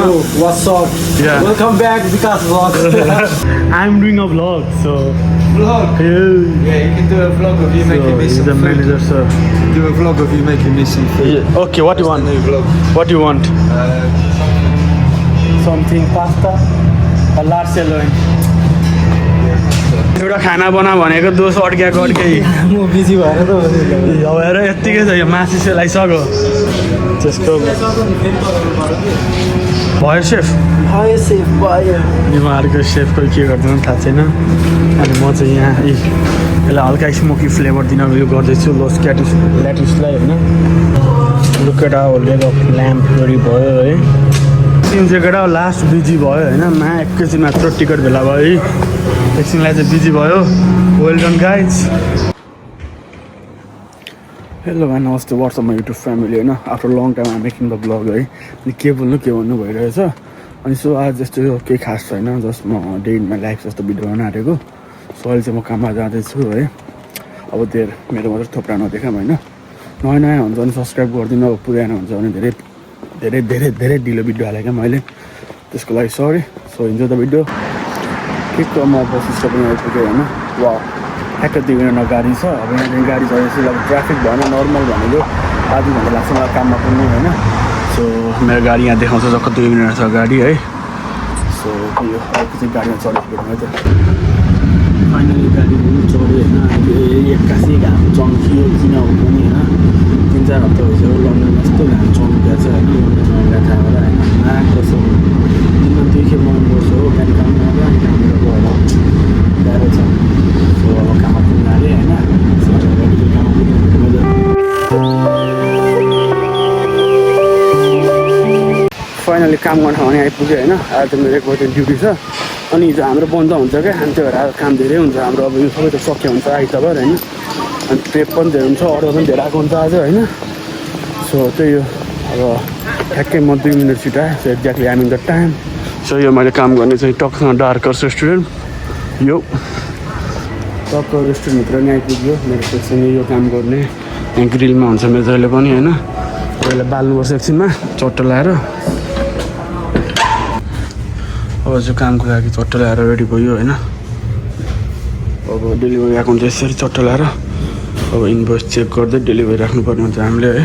Bro, what's up? Yeah. Welcome back, Vikas Vlog. I'm doing a vlog, so Vlog? yeah. Yeah, you can do a vlog of you making me So some the food. manager, sir. Do a vlog of you making me some food. Yeah. Okay, what do you want? New vlog. What do you want? Something pasta, a large sirloin. एउटा खाना बना भनेको दोष अड्क्याएको अड्कै म busy भएर त अब हेर यत्तिकै छ यो मासु सेलाइसक्यो त्यसको भयो सेफ भयो सेफ भयो उहाँहरूको सेफको के गर्दैन थाहा छैन अनि म चाहिँ यहाँ यसलाई हल्का स्मोकी फ्लेभर दिन यो गर्दैछु लोस ल्याटिसलाई होइन लुकेटा होल्डेको ल्याम्प रेडी भयो है एकछिन चाहिँ केटा लास्ट बिजी भयो होइन मा एकैछिन मात्र टिकट भेला भयो है एकछिनलाई चाहिँ बिजी भयो वेल डन गाइज हेलो भाइ नमस्ते वाट्सएपमा युट्युब फ्यामिली होइन after long time I making the blog है अनि के बोल्नु के भन्नु भइरहेछ अनि सो आज जस्तो यो केही खास छैन जस्ट म डे इन माई लाइफ जस्तो भिडियो बनाउन आँटेको सो अहिले चाहिँ म काममा जाँदैछु है अब धेर मेरो मात्रै थोप्रा नदेखाम होइन नयाँ नयाँ हुन्छ भने सब्सक्राइब गरिदिनु अब पुरानो हुन्छ भने धेरै धेरै धेरै धेरै ढिलो भिडियो हालेँ क्या मैले त्यसको लागि sorry so enjoy the video ठिक म बस स्टप पनि आइपुगेँ होइन वा ठ्याक्क 2 मिनटमा गाडी छ अब यहाँदेखि गाडी चलेपछि अब ट्राफिक भएन नर्मल भनेको आधी घन्टा लाग्छ मलाई काममा पुग्नु होइन सो मेरो गाडी यहाँ देखाउँछ जक्क 2 मिनट छ गाडी है सो यो अर्को चाहिँ गाडीमा चढेको है त फाइनली गाडी पनि चढ्यो होइन अहिले 81 घाम चम्कियो किन हो पनि होइन 3-4 हप्ता भइसक्यो लन्डनमा यस्तो घाम चम्किएको छ होइन लन्डनमा थाहा होला होइन आएको छ दिनमा 2 खेप मन गर्छ हो बिहान काम गर्दा अनि कामबाट गएर गाह्रो छ सो अब काममा पुग्नु आएँ होइन काममा पुग्नु फाइनली काम गर्न ठाउँ आइपुग्यो होइन आज त मेरो 1 बजे ड्युटी छ अनि हिजो हाम्रो बन्द हुन्छ क्या अनि त्यो भएर आज काम धेरै हुन्छ हाम्रो अब यो सबै त सक्यो हुन्छ आइतबार होइन अनि ट्रेप पनि धेरै हुन्छ अर्डर पनि धेरै आएको हुन्छ आज होइन सो त्यही हो अब ठ्याक्कै म 2 मिनट छिटो आएँ so exactly I'm in the time so यो मैले काम गर्ने चाहिँ टक्सँग डार्कर्स रेस्टुरेन्ट यो टक्क रेस्टुरेन्टभित्र नि आइपुग्यो मेरो सेक्सन यो काम गर्ने यहाँ ग्रिलमा हुन्छ मेरो जहिले पनि होइन पहिला बाल्नुपर्छ एकछिनमा चट्ट लगाएर अब चाहिँ कामको लागि चट्ट लगाएर रेडी भयो होइन अब डेलिभरी आएको हुन्छ यसरी चट्ट लगाएर अब इन्भोइस चेक गर्दै डेलिभरी राख्नुपर्ने हुन्छ हामीले है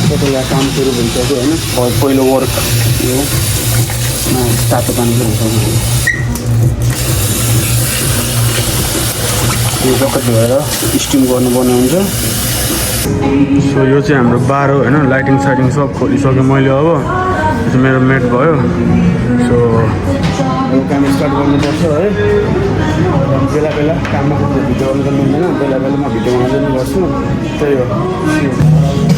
चट्ट लगाएर काम सुरु भइसक्यो होइन पहिलो वर्क यो तातो पानी हुन्छ यो जक्क धोएर स्टिम गर्नुपर्ने हुन्छ सो यो चाहिँ हाम्रो बार हो होइन लाइटिङ साइटिङ सब खोलिसक्यो मैले अब यो चाहिँ मेरो मेट भयो सो अब काम स्टार्ट गर्नुपर्छ है बेला बेला काममा भिडियो गर्नु त मिल्दैन बेला बेला म भिडियो बनाउँदै पनि गर्छु त्यही हो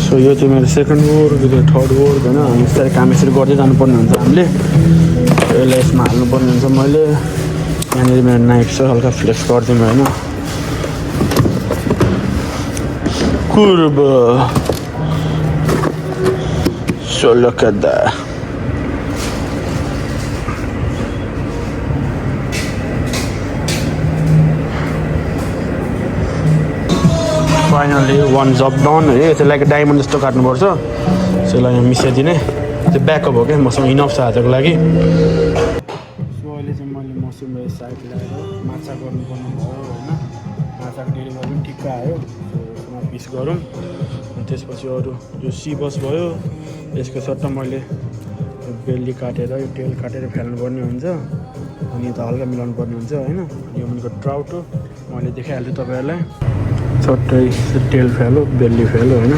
सो यो चाहिँ मेरो सेकेन्ड वर्क यो चाहिँ थर्ड वर्क होइन हामी बिस्तारै काम यसरी गर्दै जानुपर्ने हुन्छ हामीले यसलाई यसमा हाल्नुपर्ने हुन्छ मैले यहाँनिर मेरो नाइफ छ हल्का फ्लेक्स गरिदिउँ होइन Curva. Solo cada. Finally, one job done. It's like a diamond जस्तो काट्नुपर्छ सो यसलाई यहाँ मिसाइदिने त्यो ब्याकअप हो क्या मसँग इनफ छ आजको लागि सो अहिले चाहिँ मैले मसरुम साइड ल्याएर माछा गर्नुपर्ने भयो होइन माछाको डेलिभरी पनि ठिक्क आयो पिस गरौँ अनि त्यसपछि अरू यो सी बस भयो यसको सट्टा मैले बेली काटेर यो टेल काटेर फाल्नुपर्ने हुन्छ अनि यता हल्का मिलाउनु पर्ने हुन्छ होइन यो भनेको ट्राउट हो मैले देखाइहाल्छु तपाईँहरूलाई सट्टै टेल फ्यालो बेली फ्यालो होइन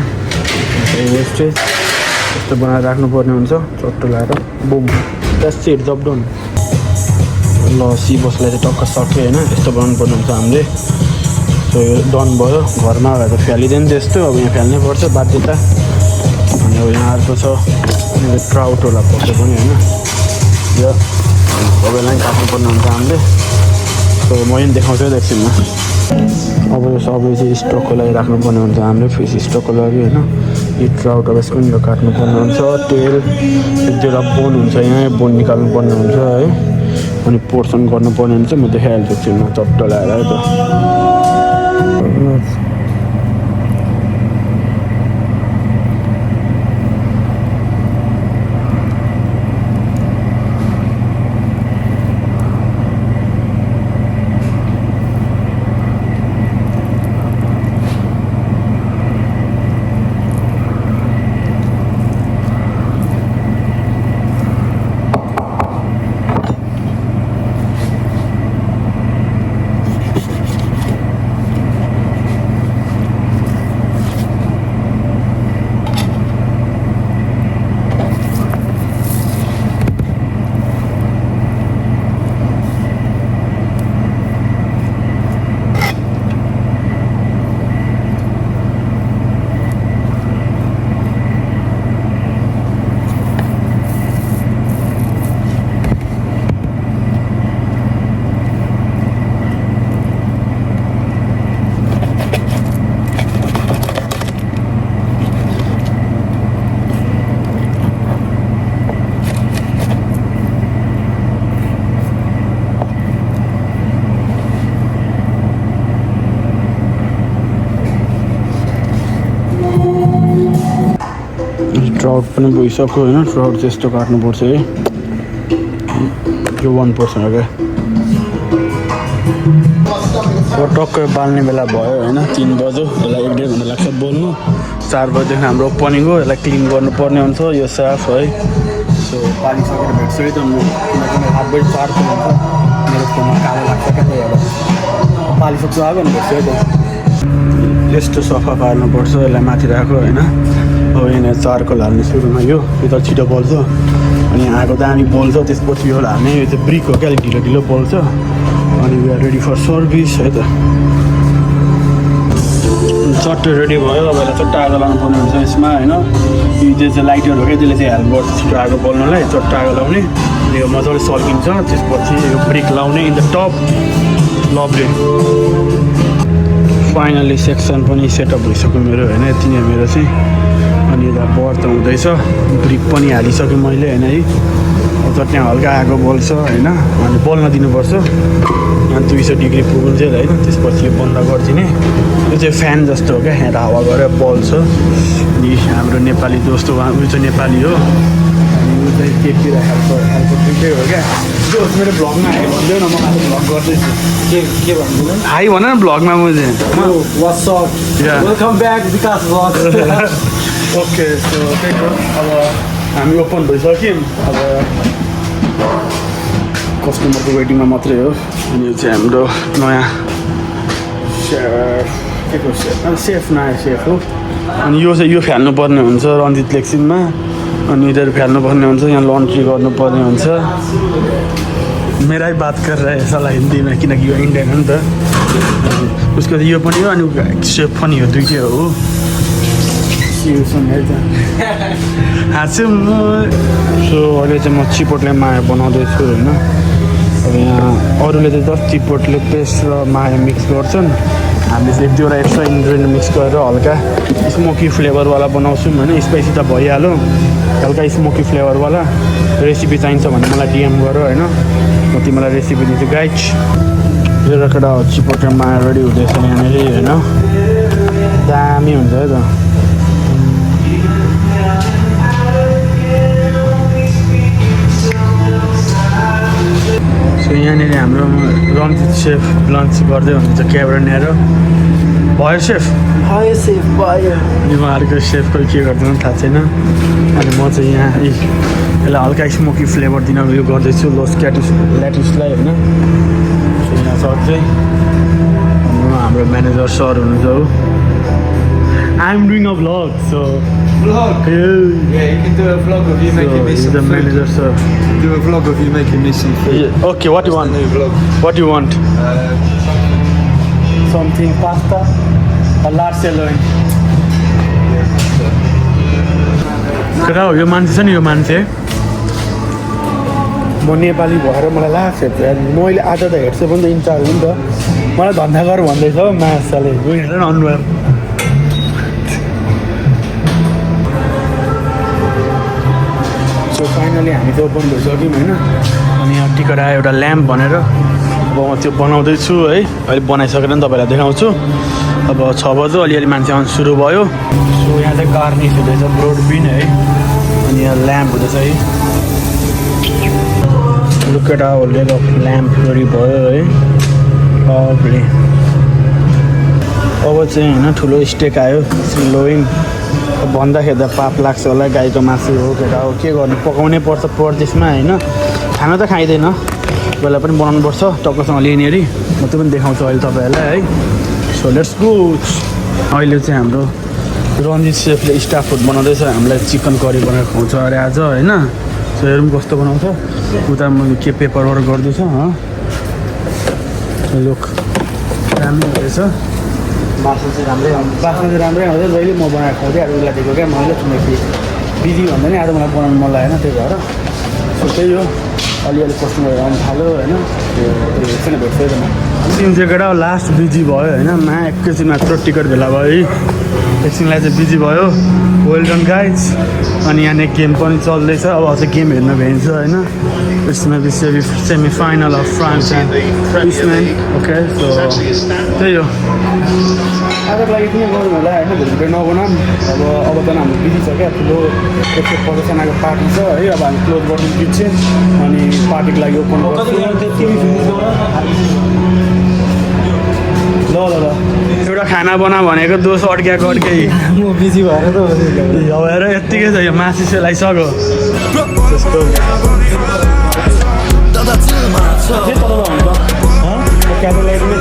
वेस्टेज यस्तो बनाएर राख्नुपर्ने हुन्छ चट्टो लगाएर boom that's it job done ल सी बसलाई चाहिँ टक्क सक्यो होइन यस्तो बनाउनु पर्ने हुन्छ हामीले सो यो डन भयो घरमा भएर त फ्यालिँदैन त्यस्तो अब यहाँ फाल्नै पर्छ बाध्यता अनि अब यहाँ अर्को छ ट्राउट होला पर्छ पनि होइन यो सबैलाई काट्नुपर्ने हुन्छ हामीले सो म पनि देखाउँछु एकछिनमा अब यो सबै चाहिँ स्टकको लागि राख्नुपर्ने हुन्छ हामीले फिस स्टकको लागि होइन यो ट्राउट अब यसको पनि यो काट्नुपर्ने हुन्छ तेल एक दुईवटा बोन हुन्छ यहाँ बोन निकाल्नुपर्ने हुन्छ है अनि पोर्सन गर्नुपर्ने हुन्छ म देखाइहाल्छु एकछिनमा चट्ट लगाएर है त ट्राउट पनि भइसक्यो होइन ट्राउट चाहिँ यस्तो काट्नुपर्छ है यो 1% हो क्या अब टक्कै बाल्ने बेला भयो होइन 3 बज्यो यसलाई 1-1.5 घन्टा लाग्छ बोल्नु 4 बजीदेखि हाम्रो ओपनिङ हो यसलाई क्लिन गर्नुपर्ने हुन्छ यो साफ है सो पालिसकेर भेट्छु है त म किनकि 8 बजी 4 हुन्छ मेरो फोनमा कालो लाग्छ क्या त्यही अब पालिसक्छु आएको नि भेट्छु है त यस्तो सफा पार्नुपर्छ यसलाई माथि राख्यो होइन अब यहाँनिर चारकोल हाल्ने सुरुमा यो त छिटो बल्छ अनि आगो दामी बल्छ त्यसपछि यो हाल्ने यो चाहिँ ब्रिक हो क्या अलिक ढिलो ढिलो बल्छ अनि we are ready for service है त चट्टै रेडी भयो अब यसलाई चट्टा आगो लाउनु पर्ने हुन्छ यसमा होइन यो चाहिँ लाइटर हो क्या त्यसले चाहिँ हेल्प गर्छ छिटो आगो बल्नलाई चट्टा आगो लाउने यो मजाले सल्किन्छ त्यसपछि यो ब्रिक लाउने in the top lovely finally section पनि सेटअप भइसक्यो मेरो होइन यति नै मेरो चाहिँ अनि यता बर्त हुँदैछ ब्रिक पनि हालिसकेँ मैले होइन है चट्नी हल्का आगो बल्छ होइन अनि बल्न दिनुपर्छ अनि 200 डिग्री पुगुन्जेल होइन त्यसपछि यो बन्द गरिदिने यो चाहिँ फ्यान जस्तो हो क्या यहाँ हावा गरेर बल्छ अनि हाम्रो नेपाली दोस्त उहाँ उयो चाहिँ नेपाली हो अनि ऊ चाहिँ केकतिर हेल्प दुइटै हो क्या जो मेरो भ्लगमा हाई भन्दै न म आज भ्लग गर्दैछु के भन्नु हाई भन न भ्लगमा म चाहिँ What's up? Yeah. Welcome back विकास vlog. ओके सो त्यही हो अब हामी ओपन भइसक्यौँ अब कस्टमरको वेटिङमा मात्रै हो अनि यो चाहिँ हाम्रो नयाँ के को सेफ नयाँ सेफ हो अनि यो चाहिँ यो फाल्नुपर्ने हुन्छ रन्जित लेक्सिनमा अनि इधर फाल्नुपर्ने हुन्छ यहाँ लन्ड्री गर्नुपर्ने हुन्छ मेरै बात गरेर साला हिन्दीमा किनकि यो इन्डियन हो नि त उसको यो पनि हो अनि सेफ पनि हो दुइटै हो है त हाँस्छु म सो अहिले चाहिँ म चिपोटले माया बनाउँदैछु होइन अब यहाँ अरूले चाहिँ जस्ट चिपोटले पेस्ट र माया मिक्स गर्छन् हामीले चाहिँ 1-2 एक्स्ट्रा इन्ग्रेडियन्ट मिक्स गरेर हल्का स्मोकी फ्लेभरवाला बनाउँछौँ होइन स्पाइसी त भइहाल्यो हल्का स्मोकी फ्लेभरवाला रेसिपी चाहिन्छ भने मलाई डिएम गर होइन म तिमीलाई रेसिपी दिन्छु गाइड यो रकेटा चिपोटे माया रेडी हुँदैछ यहाँनिर होइन दामी हुन्छ है त सो यहाँनिर हाम्रो रन्जित सेफ लन्च गर्दै हुनुहुन्छ क्यामेरा ल्याएर भयो सेफ Hi safe भयो उहाँहरूको सेफको के गर्दैन थाहा छैन अनि म चाहिँ यहाँ यसलाई हल्का स्मोकी फ्लेभर दिन उयो गर्दैछु लोस ल्याटिसलाई होइन यहाँ सर चाहिँ हाम्रो म्यानेजर सर हुनुहुन्छ हो I am doing a vlog so Vlog? Yeah, you can do a vlog of you making me some the food. manager sir Do a vlog of you making me some food. okay what you want New vlog. what you want something pasta a large sirloin केटा हो यो मान्छे छ नि यो मान्छे म नेपाली भएर मलाई लाग्छ मैले आज त हेर्छु पनि त इन्चार्ज हो नि त मलाई धन्दा गर भन्दैछ हौ माछाले हेर न अनुहार सो फाइनली हामी चाहिँ ओपन भइसक्यौँ होइन अनि यहाँ टिकट आयो एउटा ल्याम्प भनेर अब म त्यो बनाउँदैछु है अहिले बनाइसकेर नि तपाईँलाई देखाउँछु अब 6 बज्यो अलिअलि मान्छे आउनु सुरु भयो सो यहाँ चाहिँ गार्निस हुँदैछ ब्रोड बिन है अनि यहाँ ल्याम्प हुँदैछ है लुकेटा होल्डर अफ ल्याम्प रेडी भयो है अब चाहिँ होइन ठुलो स्टेक आयो सिलोइन भन्दाखेरि त पाप लाग्छ होला गाईको मासु हो केटा हो के गर्नु पकाउनै पर्छ परदेशमा होइन खाना त खाइँदैन बेला पनि बनाउनुपर्छ टक्कसँग लिनेरी म त्यो पनि देखाउँछु अहिले तपाईँहरूलाई है सो लेट्स गो अहिले चाहिँ हाम्रो रन्जित सेफले स्टाफ फुड बनाउँदैछ हामीलाई चिकन करी बनाएर खुवाउँछ अरे आज होइन सो हेरौँ कस्तो बनाउँछ उता मैले के पेपर वर्क गर्दैछ लुक दामी हुँदैछ बासु चाहिँ राम्रै आउँछ बाख्रा चाहिँ राम्रै आउँछ जहिले म बनाएर खुवाउँदै अब उसलाई दिएको क्या मैले किनकि बिजी भन्दा नि आज मलाई बनाउनु मन लागेन त्यही भएर सो त्यही हो अलिअलि कस्टमरहरू आउनु थाल्यो होइन एकछिन भेट्छु त म तिन चाहिँ केटा लास्ट बिजी भयो होइन मा एकैछिनमा यत्रो टिकट भेला भयो है एकछिनलाई चाहिँ बिजी भयो वेल डन गाइज अनि यहाँनिर गेम पनि चल्दैछ अब अझै गेम हेर्न भ्याइन्छ होइन यसमा semi final of France and Spain okay so त्यही हो आजको लागि किन गरौँ होला होइन भोलि नबनाऊँ अब त हाम्रो बिजी छ क्या ठुलो 150जनाको पार्टी छ है अब हामी क्लोज गर्नु पछि अनि पार्टीको लागि ओपन गर्छौँ ल ल ल एउटा खाना बना भनेको दोष अड्क्याएको अड्कै म बिजी भएर त अब हेर यत्तिकै छ यो मासु सेलाइसक्यो क्याटोलाइटमै